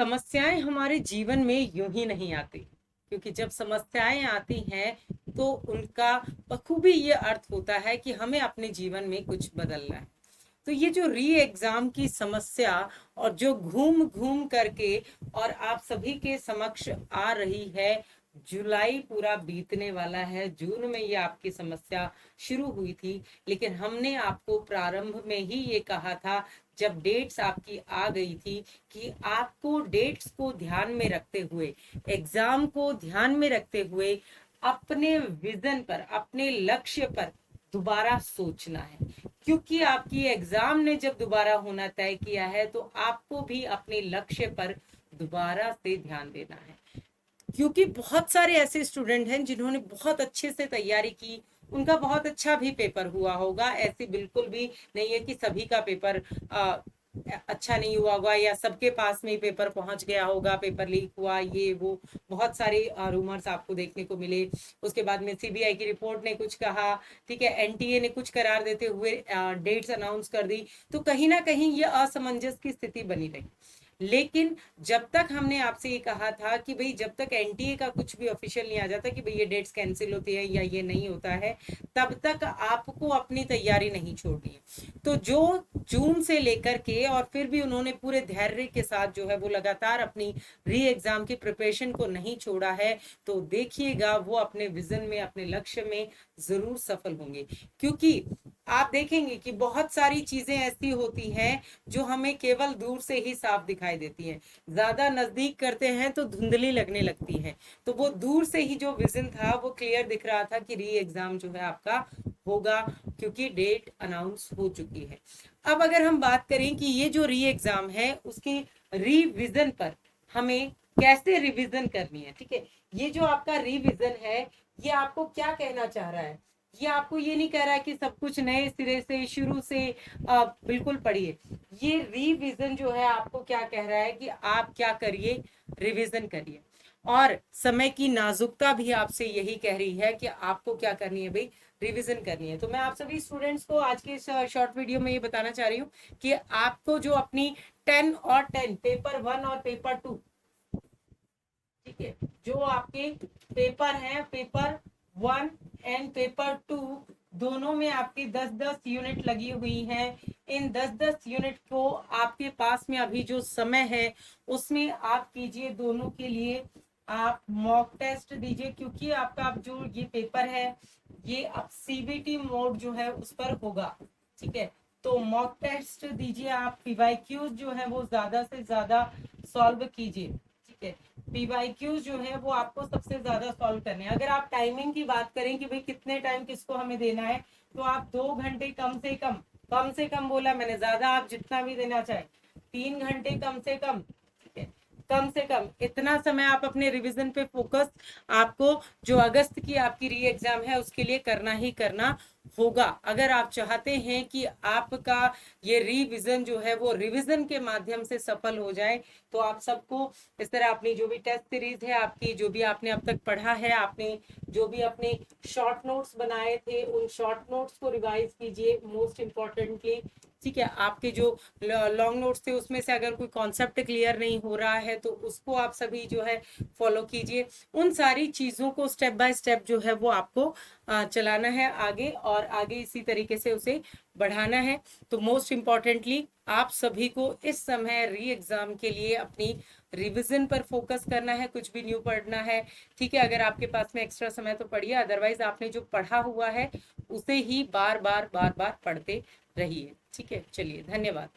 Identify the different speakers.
Speaker 1: समस्याएं हमारे जीवन में यूं ही नहीं आती, क्योंकि जब समस्याएं आती हैं तो उनका बखूबी ये अर्थ होता है कि हमें अपने जीवन में कुछ बदलना है। तो ये जो री एग्जाम की समस्या और जो घूम घूम करके और आप सभी के समक्ष आ रही है, जुलाई पूरा बीतने वाला है, जून में ये आपकी समस्या शुरू हुई थी, लेकिन हमने आपको प्रारंभ में ही ये कहा था जब डेट्स आपकी आ गई थी कि आपको डेट्स को ध्यान में रखते हुए, एग्जाम को ध्यान में रखते हुए अपने विजन पर, अपने लक्ष्य पर दोबारा सोचना है। क्योंकि आपकी एग्जाम ने जब दोबारा होना तय किया है तो आपको भी अपने लक्ष्य पर दोबारा से ध्यान देना है। क्योंकि बहुत सारे ऐसे स्टूडेंट हैं जिन्होंने बहुत अच्छे से तैयारी की, उनका बहुत अच्छा भी पेपर हुआ होगा। ऐसी बिल्कुल भी नहीं है कि सभी का पेपर अच्छा नहीं हुआ होगा या सबके पास में ही पेपर पहुंच गया होगा, पेपर लीक हुआ, ये वो बहुत सारे रूमर्स आपको देखने को मिले। उसके बाद में सीबीआई की रिपोर्ट ने कुछ कहा, ठीक है, एनटीए ने कुछ करार देते हुए डेट्स अनाउंस कर दी, तो कहीं ना कहीं ये असमंजस की स्थिति बनी रही। लेकिन जब तक हमने आपसे ये कहा था कि भाई जब तक एनटीए का कुछ भी ऑफिशियल नहीं आ जाता कि भाई ये डेट्स कैंसिल होती है या ये नहीं होता है, तब तक आपको अपनी तैयारी नहीं छोड़नी है। तो जो जून से लेकर के और फिर भी उन्होंने पूरे धैर्य के साथ जो है वो लगातार अपनी री एग्जाम की प्रिपरेशन को नहीं छोड़ा है, तो देखिएगा वो अपने विजन में, अपने लक्ष्य में जरूर सफल होंगे। क्योंकि आप देखेंगे कि बहुत सारी चीजें ऐसी होती हैं जो हमें केवल दूर से ही साफ दिखाई देती हैं, ज्यादा नजदीक करते हैं तो धुंधली लगने लगती है। तो वो दूर से ही जो विजन था वो क्लियर दिख रहा था कि री एग्जाम जो है आपका होगा, क्योंकि डेट अनाउंस हो चुकी है। अब अगर हम बात करें कि ये जो री एग्जाम है उसकी रिविजन पर हमें कैसे रिविजन करनी है, ठीक है, ये जो आपका रिविजन है ये आपको क्या कहना चाह रहा है? ये आपको ये नहीं कह रहा है कि सब कुछ नए सिरे से शुरू से बिल्कुल पढ़िए। ये रिवीजन जो है आपको क्या कह रहा है कि आप क्या करिए, रिवीजन करिए। और समय की नाजुकता भी आपसे यही कह रही है कि आपको क्या करनी है भाई, रिवीजन करनी है। तो मैं आप सभी स्टूडेंट्स को आज के शॉर्ट वीडियो में ये बताना चाह रही हूँ कि आपको जो अपनी 10 और 10 पेपर 1 और पेपर 2, ठीक है, जो आपके पेपर हैं, पेपर 1 एंड पेपर 2, दोनों में आपकी 10-10 यूनिट लगी हुई हैं। इन 10-10 यूनिट को आपके पास में अभी जो समय है उसमें आप कीजिए, दोनों के लिए आप मॉक टेस्ट दीजिए, क्योंकि आपका अब जो ये पेपर है ये अब सीबीटी मोड जो है उस पर होगा, ठीक है। तो मॉक टेस्ट दीजिए आप, पीवाईक्यूज जो है वो ज्यादा से ज्यादा सॉल्व कीजिए, ठीक है। पीवाईक्यूज जो है वो आपको सबसे ज्यादा सॉल्व करने हैं। अगर आप टाइमिंग की बात करें कि भाई कितने टाइम किसको हमें देना है, तो आप 2 घंटे कम से कम बोला मैंने, ज्यादा आप जितना भी देना चाहे, 3 घंटे कम से कम, ठीक है, कम से कम इतना समय आप अपने रिवीजन पे फोकस आपको जो अगस्त की आपकी री एग्जाम है उसके लिए करना ही करना होगा। अगर आप चाहते हैं कि आपका ये रिवीजन जो है वो रिवीजन के माध्यम से सफल हो जाए, तो आप सबको इस तरह अपनी जो भी टेस्ट सीरीज है आपकी, जो भी आपने अब तक पढ़ा है, आपने जो भी अपने शॉर्ट नोट्स बनाए थे उन शॉर्ट नोट्स को रिवाइज कीजिए मोस्ट इम्पोर्टेंटली, ठीक है। आपके जो लॉन्ग नोट्स थे उसमें से अगर कोई कॉन्सेप्ट क्लियर नहीं हो रहा है तो उसको आप सभी जो है फॉलो कीजिए। उन सारी चीजों को स्टेप बाय स्टेप जो है वो आपको चलाना है आगे, और आगे इसी तरीके से उसे बढ़ाना है। तो मोस्ट इम्पॉर्टेंटली आप सभी को इस समय री एग्जाम के लिए अपनी रिवीजन पर फोकस करना है, कुछ भी न्यू पढ़ना है, ठीक है। अगर आपके पास में एक्स्ट्रा समय तो पढ़िए, अदरवाइज आपने जो पढ़ा हुआ है उसे ही बार बार पढ़ते रहिए, ठीक है। चलिए, धन्यवाद।